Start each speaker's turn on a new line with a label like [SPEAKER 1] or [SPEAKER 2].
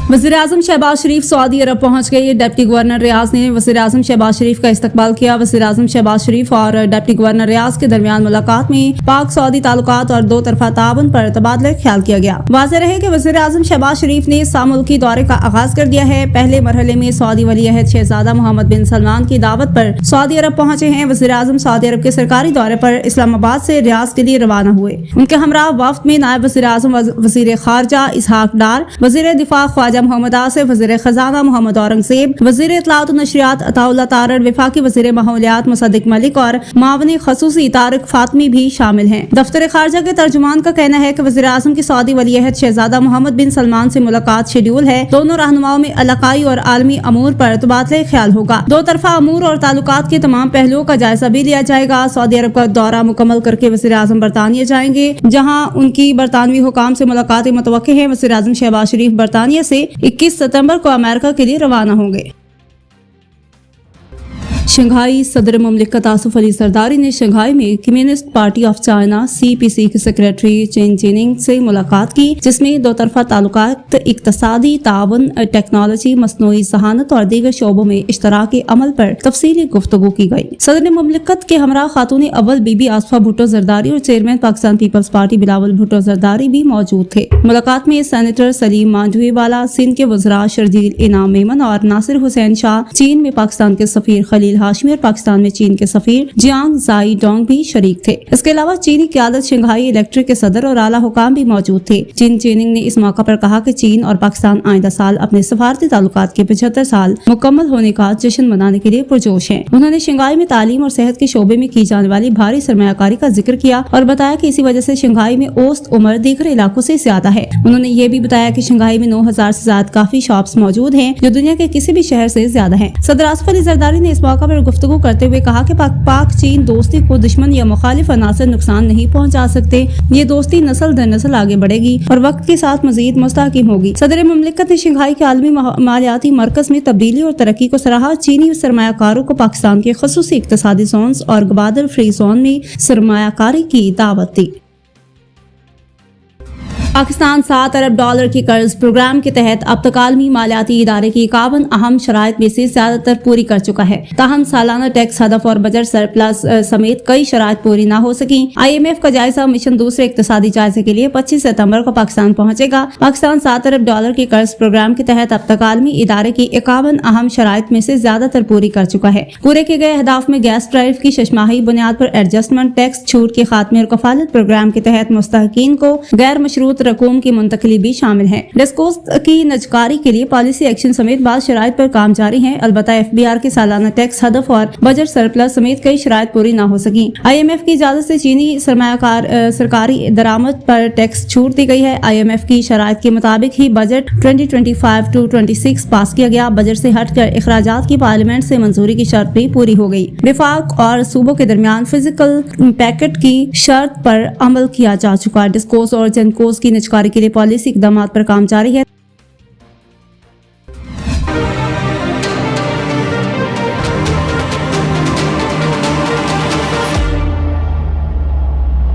[SPEAKER 1] वज़ीर-ए-आज़म शहबाज शरीफ सऊदी अरब पहुंच गए। डिप्टी गवर्नर रियाज ने वज़ीर-ए-आज़म शहबाज शरीफ का इस्तकबाल किया। वज़ीर-ए-आज़म शहबाज शरीफ और डिप्टी गवर्नर रियाज के दरमियान मुलाकात में पाक सऊदी ताल्लुकात और दो तरफा ताउन पर तबादला ख्याल किया गया। वाज़ेह रहे कि वज़ीर-ए-आज़म शहबाज शरीफ ने सामुल्की दौरे का आगाज कर दिया है। पहले मरहले में सऊदी वली-अहद शहजादा मोहम्मद बिन सलमान की दावत पर सऊदी अरब पहुंचे हैं। वज़ीर-ए-आज़म सऊदी अरब के सरकारी दौरे पर इस्लामाबाद से रियाज के लिए रवाना हुए। उनके हमरा वफ्द में नायब वज़ीर-ए-आज़म वज़ीर खारजा इसहाक डार, वज़ीर दिफा ख्वाजा मोहम्मद आसिफ, वज़ीर खजाना मोहम्मद औरंगज़ेब, वज़ीर इत्तलात और नशरियात अताउल्लाह तारड़, वफाकी वज़ीर माहौलियात मुसद्दिक मलिक और मावनी खसूसी तारिक फातमी भी शामिल हैं। दफ्तर खारजा के तर्जुमान का कहना है कि वज़ीर-ए-आज़म की सऊदी वली-अहद शहजादा मोहम्मद बिन सलमान से मुलाकात शेड्यूल है। दोनों रहनुमाओं में इलाकाई और आलमी अमूर पर तबादला ख्याल होगा। दो तरफा अमूर और ताल्लुकात के तमाम पहलुओं का जायजा भी लिया जाएगा। सऊदी अरब का दौरा मुकम्मल करके वज़ीर-ए-आज़म बरतानिया जाएंगे, जहाँ उनकी बरतानवी हुकाम से मुलाकातें मुतवक्किल है। वज़ीर-ए-आज़म शहबाज शरीफ बरतानिया से 21 सितंबर को अमेरिका के लिए रवाना होंगे। शंघाई सदर मुमलिकत आसिफ अली जरदारी ने शंघाई में communist party of China CPC के सेक्रेटरी चेन जिनिंग से मुलाकात की, जिसमें दो तरफा ताल्लुकात, इक्तसादी ताउन, टेक्नोलॉजी, मसनूई जहानत और दीगर शोबों में इश्तराकी अमल पर तफसीली गुफ्तगू की गई। सदर मुमलिकत के हमरा खातून अव्वल बीबी आसफा भुट्टो जरदारी और चेयरमैन पाकिस्तान पीपल्स पार्टी बिलावल भुट्टो जरदारी भी मौजूद थे। मुलाकात में सेनेटर सलीम मांझवीवाला, सिंध के वज़रा शर्जील इनाम मेमन और नासिर हुसैन शाह, चीन में पाकिस्तान के सफीर खलील हाशमी और पाकिस्तान में चीन के सफीर जियांग जाई डोंग भी शरीक थे। इसके अलावा चीनी क़यादत शंघाई इलेक्ट्रिक के सदर और आला हुकाम भी मौजूद थे। चीन जिनिंग ने इस मौका पर कहा कि चीन और पाकिस्तान आइंदा साल अपने सफारती ताल्लुकात के 75 साल मुकम्मल होने का जश्न मनाने के लिए पुरजोश हैं। उन्होंने शंघाई में तालीम और सेहत के शोबे में की जाने वाली भारी सरमायाकारी का जिक्र किया और बताया कि इसी वजह से शंघाई में औसत उम्र दीगर इलाकों से ज्यादा है। उन्होंने ये भी बताया कि शंघाई में 9000 से ज्यादा काफी शॉप्स मौजूद हैं, जो दुनिया के किसी भी शहर से ज्यादा है। सदर आसिफ अली जरदारी ने इस मौका पर गुफ्तगू करते हुए कहा कि पाक चीन दोस्ती को दुश्मन या मुखालिफ अनासर नुकसान नहीं पहुंचा सकते। ये दोस्ती नस्ल दर नस्ल आगे बढ़ेगी और वक्त के साथ मजीद मुस्तहकम होगी। सदर मुमलिकत ने शंघाई के आलमी मालियाती मरकज में तब्दीली और तरक्की को सराहा। चीनी सरमायाकारों को पाकिस्तान के खसूसी इक्तसादी जोन और गबादर फ्री जोन में सरमायाकारी की दावत दी। पाकिस्तान $7 अरब के कर्ज प्रोग्राम के तहत अब तक आलमी मालियाती इदारे की 51 अहम शराइत में से ज्यादातर पूरी कर चुका है। ताहम सालाना टैक्स हदफ और बजट सरप्लस समेत कई शराइत पूरी न हो सकी। IMF का जायजा मिशन दूसरे इक्तसादी जायजे के लिए 25 सितंबर को पाकिस्तान पहुंचेगा। पाकिस्तान $7 अरब के कर्ज प्रोग्राम के तहत अब तक आलमी इदारे की 51 अहम शराइत में से ज्यादातर पूरी कर चुका है। पूरे किए गए अहदाफ में गैस ड्राइव की शशमाही बुनियाद पर एडजस्टमेंट, टैक्स छूट के खात्मे और कफालत प्रोग्राम के तहत मुस्तहकीन को गैर मशरूत रकूम की मुंतकली भी शामिल है। डिस्कोस की नजकारी के लिए पॉलिसी एक्शन समेत बाद शराइत पर काम जारी है। अलबत्ता FBR के सालाना टैक्स हदफ और बजट सरप्लस समेत कई शराइत पूरी न हो सकी। IMF की इजाजत से चीनी सरमायाकार सरकारी दरामद पर टैक्स छूट दी गई है। IMF की शराइत के मुताबिक ही बजट 2025-26 पास किया गया। बजट से हटकर अखराजात की पार्लियामेंट से मंजूरी की शर्त भी पूरी हो गई। विफाक और सूबों के दरमियान फिजिकल पैकेट की शर्त पर अमल किया जा चुका। डिस्कोस और जेनकोस की निजकारी के लिए पॉलिसी इकदामात पर काम जारी है।